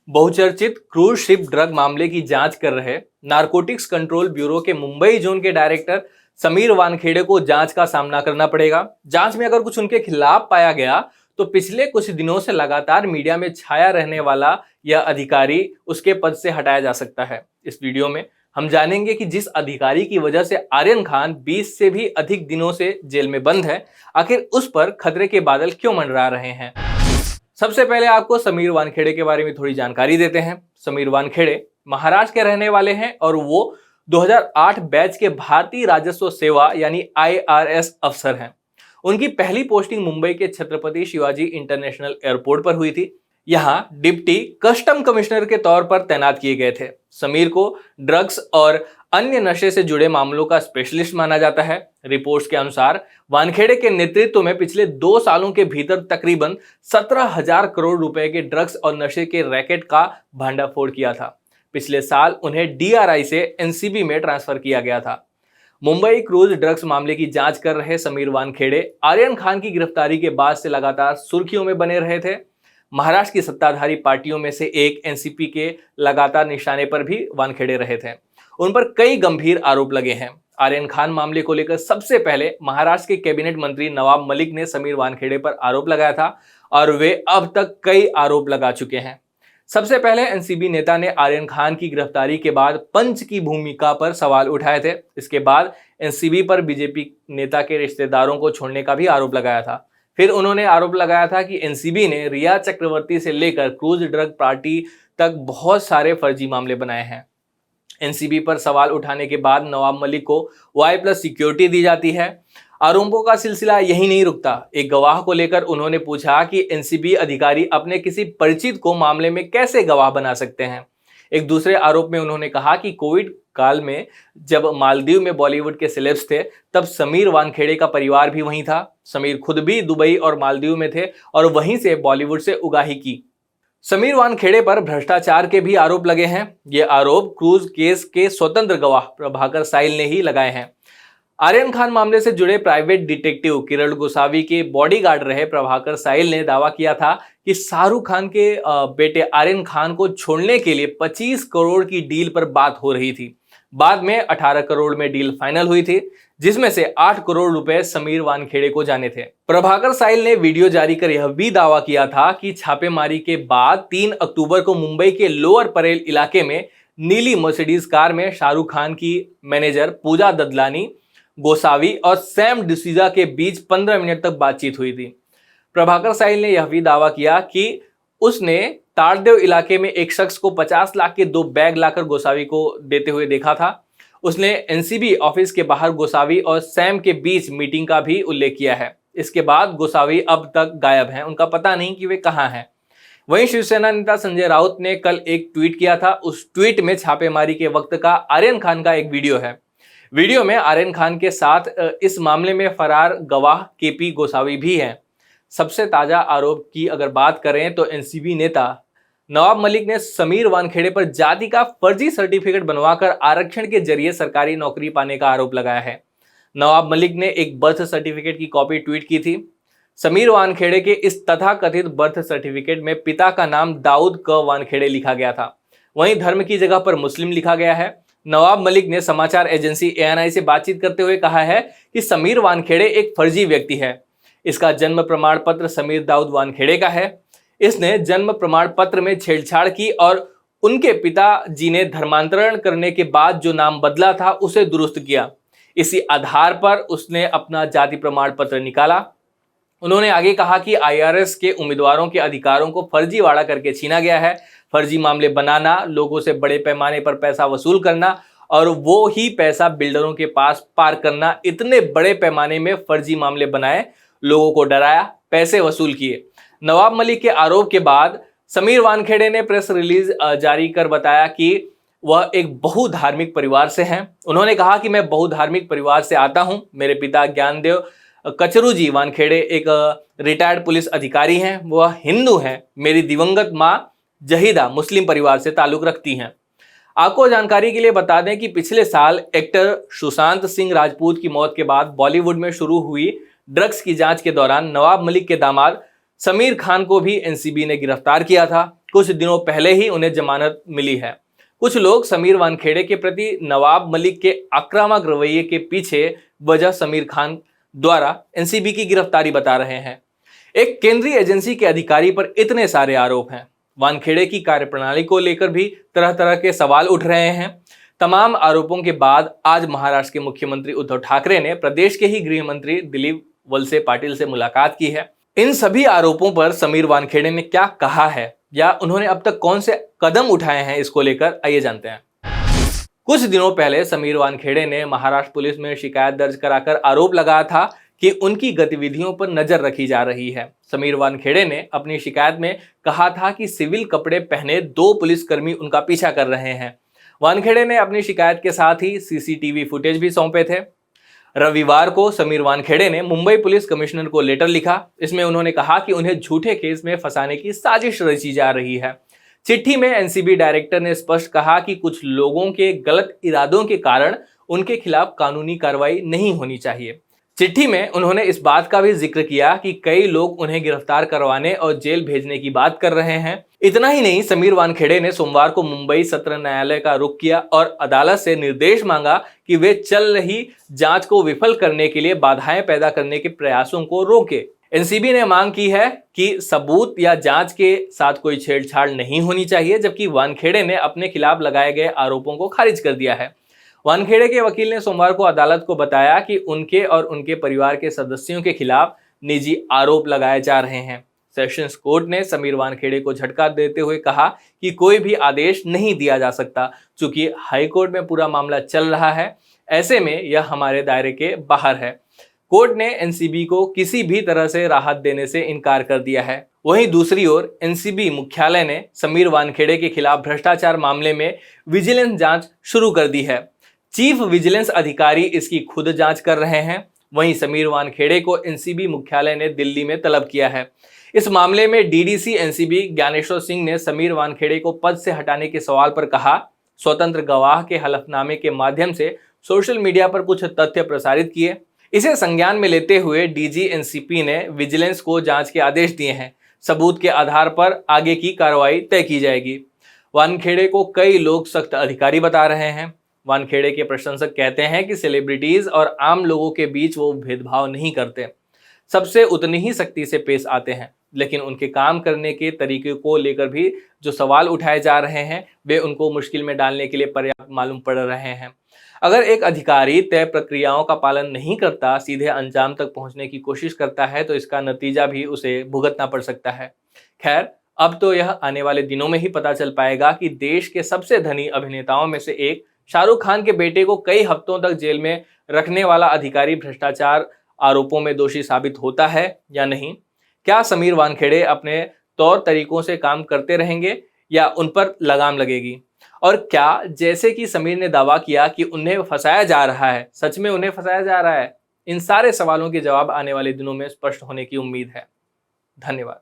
बहुचर्चित cruise ship drug मामले की जांच कर रहे नारकोटिक्स कंट्रोल ब्यूरो के मुंबई जोन के डायरेक्टर समीर वानखेड़े को जांच का सामना करना पड़ेगा। जांच में अगर कुछ उनके खिलाफ पाया गया तो पिछले कुछ दिनों से लगातार मीडिया में छाया रहने वाला यह अधिकारी उसके पद से हटाया जा सकता है। इस वीडियो में हम जानेंगे कि जिस अधिकारी की वजह से आर्यन खान 20 से भी अधिक दिनों से जेल में बंद है, आखिर उस पर खतरे के बादल क्यों मंडरा रहे हैं। सबसे पहले आपको समीर वानखेड़े के बारे में थोड़ी जानकारी देते हैं। समीर वानखेड़े महाराष्ट्र के रहने वाले हैं और वो 2008 बैच के भारतीय राजस्व सेवा यानी IRS अफसर हैं। उनकी पहली पोस्टिंग मुंबई के छत्रपति शिवाजी इंटरनेशनल एयरपोर्ट पर हुई थी। यहां डिप्टी कस्टम कमिश्नर के तौर पर तैनात किए गए थे। समीर को ड्रग्स और अन्य नशे से जुड़े मामलों का स्पेशलिस्ट माना जाता है। रिपोर्ट्स के अनुसार वानखेड़े के नेतृत्व में पिछले 2 सालों के भीतर तकरीबन 17,000 करोड़ रुपए के ड्रग्स और नशे के रैकेट का भंडाफोड़ किया था। पिछले साल उन्हें DRI से NCB में ट्रांसफर किया गया था। मुंबई क्रूज ड्रग्स मामले की जांच कर रहे समीर वानखेड़े आर्यन खान की गिरफ्तारी के बाद से लगातार सुर्खियों में बने रहे थे। महाराष्ट्र की सत्ताधारी पार्टियों में से एक NCP के लगातार निशाने पर भी वानखेड़े रहे थे। उन पर कई गंभीर आरोप लगे हैं। आर्यन खान मामले को लेकर सबसे पहले महाराष्ट्र के कैबिनेट मंत्री नवाब मलिक ने समीर वानखेड़े पर आरोप लगाया था और वे अब तक कई आरोप लगा चुके हैं। सबसे पहले NCB नेता ने आर्यन खान की गिरफ्तारी के बाद पंच की भूमिका पर सवाल उठाए थे। इसके बाद NCB पर BJP नेता के रिश्तेदारों को छोड़ने का भी आरोप लगाया था। फिर उन्होंने आरोप लगाया था कि NCB ने रिया चक्रवर्ती से लेकर क्रूज ड्रग पार्टी तक बहुत सारे फर्जी मामले बनाए हैं। NCB पर सवाल उठाने के बाद नवाब मलिक को Y+ सिक्योरिटी दी जाती है। आरोपों का सिलसिला यही नहीं रुकता। एक गवाह को लेकर उन्होंने पूछा कि NCB अधिकारी अपने किसी परिचित को मामले में कैसे गवाह बना सकते हैं। एक दूसरे आरोप में उन्होंने कहा कि कोविड काल में जब मालदीव में बॉलीवुड के सेलेब्स थे तब समीर वानखेड़े का परिवार भी वहीं था। समीर खुद भी दुबई और मालदीव में थे और वहीं से बॉलीवुड से उगाही की। समीर वानखेड़े पर भ्रष्टाचार के भी आरोप लगे हैं। ये आरोप क्रूज केस के स्वतंत्र गवाह प्रभाकर साहिल ने ही लगाए हैं। आर्यन खान मामले से जुड़े प्राइवेट डिटेक्टिव किरण गोसावी के बॉडीगार्ड रहे प्रभाकर साहिल ने दावा किया था कि शाहरुख खान के बेटे आर्यन खान को छोड़ने के लिए 25 करोड़ की डील पर बात हो रही थी। बाद में 18 करोड़ में डील फाइनल हुई थी, जिसमें से 8 करोड़ रुपए समीर वानखेड़े को जाने थे। प्रभाकर साहिल ने वीडियो जारी कर यह भी दावा किया था कि छापेमारी के बाद 3 अक्टूबर को मुंबई के लोअर परेल इलाके में नीली मर्सिडीज कार में शाहरुख खान की मैनेजर पूजा ददलानी, गोसावी और सैम डिसूजा के बीच 15 मिनट तक बातचीत हुई थी। प्रभाकर साहिल ने यह भी दावा किया कि उसने ताड़देव इलाके में एक शख्स को 50 लाख के 2 बैग लाकर गोसावी को देते हुए देखा था। उसने NCB ऑफिस के बाहर गोसावी और सैम के बीच मीटिंग का भी उल्लेख किया है। इसके बाद गोसावी अब तक गायब हैं, उनका पता नहीं कि वे कहां हैं। वहीं शिवसेना नेता संजय राउत ने कल एक ट्वीट किया था। उस ट्वीट में छापेमारी के वक्त का आर्यन खान का एक वीडियो है। वीडियो में आर्यन खान के साथ इस मामले में फरार गवाह KP गोसावी भी हैं। सबसे ताजा आरोप की अगर बात करें तो NCB नेता नवाब मलिक ने समीर वानखेड़े पर जाति का फर्जी सर्टिफिकेट बनवाकर आरक्षण के जरिए सरकारी नौकरी पाने का आरोप लगाया है। नवाब मलिक ने एक बर्थ सर्टिफिकेट की कॉपी ट्वीट की थी। समीर वानखेड़े के इस तथाकथित बर्थ सर्टिफिकेट में पिता का नाम दाऊद क वानखेड़े लिखा गया था, वहीं धर्म की जगह पर मुस्लिम लिखा गया है। नवाब मलिक ने समाचार एजेंसी ANI से बातचीत करते हुए कहा है कि समीर वानखेड़े एक फर्जी व्यक्ति है। इसका जन्म प्रमाण पत्र समीर दाऊद वानखेड़े का है। इसने जन्म प्रमाण पत्र में छेड़छाड़ की और उनके पिताजी ने धर्मांतरण करने के बाद जो नाम बदला था उसे दुरुस्त किया। इसी आधार पर उसने अपना जाति प्रमाण पत्र निकाला। उन्होंने आगे कहा कि IRS के उम्मीदवारों के अधिकारों को फर्जीवाड़ा करके छीना गया है। फर्जी मामले बनाना, लोगों से बड़े पैमाने पर पैसा वसूल करना और वो ही पैसा बिल्डरों के पास पार करना, इतने बड़े पैमाने में फर्जी मामले बनाए, लोगों को डराया, पैसे वसूल किए। नवाब मलिक के आरोप के बाद समीर वानखेड़े ने प्रेस रिलीज जारी कर बताया कि वह एक बहुधार्मिक परिवार से हैं। उन्होंने कहा कि मैं बहुधार्मिक परिवार से आता हूं। मेरे पिता ज्ञानदेव कचरूजी वानखेड़े एक रिटायर्ड पुलिस अधिकारी हैं। वह हिंदू हैं। मेरी दिवंगत माँ जहीदा मुस्लिम परिवार से ताल्लुक रखती हैं। आपको जानकारी के लिए बता दें कि पिछले साल एक्टर सुशांत सिंह राजपूत की मौत के बाद बॉलीवुड में शुरू हुई ड्रग्स की जांच के दौरान नवाब मलिक के दामाद समीर खान को भी NCB ने गिरफ्तार किया था। कुछ दिनों पहले ही उन्हें जमानत मिली है। कुछ लोग समीर वानखेड़े के प्रति नवाब मलिक के आक्रामक रवैये के पीछे वजह समीर खान द्वारा एनसीबी की गिरफ्तारी बता रहे हैं। एक केंद्रीय एजेंसी के अधिकारी पर इतने सारे आरोप हैं। वानखेड़े की कार्यप्रणाली को लेकर भी तरह तरह के सवाल उठ रहे हैं। तमाम आरोपों के बाद आज महाराष्ट्र के मुख्यमंत्री उद्धव ठाकरे ने प्रदेश के ही गृह मंत्री दिलीप वलसे पाटिल से मुलाकात की है। इन सभी आरोपों पर समीर वानखेड़े ने क्या कहा है या उन्होंने अब तक कौन से कदम उठाए हैं, इसको लेकर आइए जानते हैं। कुछ दिनों पहले समीर वानखेड़े ने महाराष्ट्र पुलिस में शिकायत दर्ज कराकर आरोप लगाया था कि उनकी गतिविधियों पर नजर रखी जा रही है। समीर वानखेड़े ने अपनी शिकायत में कहा था कि सिविल कपड़े पहने 2 पुलिसकर्मी उनका पीछा कर रहे हैं। वानखेड़े ने अपनी शिकायत के साथ ही सीसीटीवी फुटेज भी सौंपे थे। रविवार को समीर वानखेड़े ने मुंबई पुलिस कमिश्नर को लेटर लिखा। इसमें उन्होंने कहा कि उन्हें झूठे केस में फंसाने की साजिश रची जा रही है। चिट्ठी में एनसीबी डायरेक्टर ने स्पष्ट कहा कि कुछ लोगों के गलत इरादों के कारण उनके खिलाफ कानूनी कार्रवाई नहीं होनी चाहिए। चिट्ठी में उन्होंने इस बात का भी जिक्र किया कि कई लोग उन्हें गिरफ्तार करवाने और जेल भेजने की बात कर रहे हैं। इतना ही नहीं, समीर वानखेड़े ने सोमवार को मुंबई सत्र न्यायालय का रुख किया और अदालत से निर्देश मांगा कि वे चल रही जांच को विफल करने के लिए बाधाएं पैदा करने के प्रयासों को रोके। एनसीबी ने मांग की है कि सबूत या जांच के साथ कोई छेड़छाड़ नहीं होनी चाहिए, जबकि वानखेड़े ने अपने खिलाफ लगाए गए आरोपों को खारिज कर दिया है। वानखेड़े के वकील ने सोमवार को अदालत को बताया कि उनके और उनके परिवार के सदस्यों के खिलाफ निजी आरोप लगाए जा रहे हैं। सेशंस कोर्ट ने समीर वानखेड़े को झटका देते हुए कहा कि कोई भी आदेश नहीं दिया जा सकता, चूंकि हाईकोर्ट में पूरा मामला चल रहा है। ऐसे में यह हमारे दायरे के बाहर है। कोर्ट ने एनसीबी को किसी भी तरह से राहत देने से इनकार कर दिया है। वहीं दूसरी ओर एनसीबी मुख्यालय ने समीर वानखेड़े के खिलाफ भ्रष्टाचार मामले में विजिलेंस जांच शुरू कर दी है। चीफ विजिलेंस अधिकारी इसकी खुद जांच कर रहे हैं। वहीं समीर वानखेड़े को एनसीबी मुख्यालय ने दिल्ली में तलब किया है। इस मामले में डीडीसी एनसीबी ज्ञानेश्वर सिंह ने समीर वानखेड़े को पद से हटाने के सवाल पर कहा, स्वतंत्र गवाह के हलफनामे के माध्यम से सोशल मीडिया पर कुछ तथ्य प्रसारित किए। इसे संज्ञान में लेते हुए डीजी एनसीपी ने विजिलेंस को जांच के आदेश दिए हैं। सबूत के आधार पर आगे की कार्रवाई तय की जाएगी। वानखेड़े को कई लोग सख्त अधिकारी बता रहे हैं। वानखेड़े के प्रशंसक कहते हैं कि सेलिब्रिटीज और आम लोगों के बीच वो भेदभाव नहीं करते, सबसे उतनी ही सख्ती से पेश आते हैं। लेकिन उनके काम करने के तरीके को लेकर भी जो सवाल उठाए जा रहे हैं वे उनको मुश्किल में डालने के लिए पर्याप्त मालूम पड़ रहे हैं। अगर एक अधिकारी तय प्रक्रियाओं का पालन नहीं करता, सीधे अंजाम तक पहुंचने की कोशिश करता है, तो इसका नतीजा भी उसे भुगतना पड़ सकता है। खैर, अब तो यह आने वाले दिनों में ही पता चल पाएगा कि देश के सबसे धनी अभिनेताओं में से एक शाहरुख खान के बेटे को कई हफ्तों तक जेल में रखने वाला अधिकारी भ्रष्टाचार आरोपों में दोषी साबित होता है या नहीं। क्या समीर वानखेड़े अपने तौर तरीकों से काम करते रहेंगे या उन पर लगाम लगेगी? और क्या जैसे कि समीर ने दावा किया कि उन्हें फंसाया जा रहा है, सच में उन्हें फंसाया जा रहा है? इन सारे सवालों के जवाब आने वाले दिनों में स्पष्ट होने की उम्मीद है। धन्यवाद।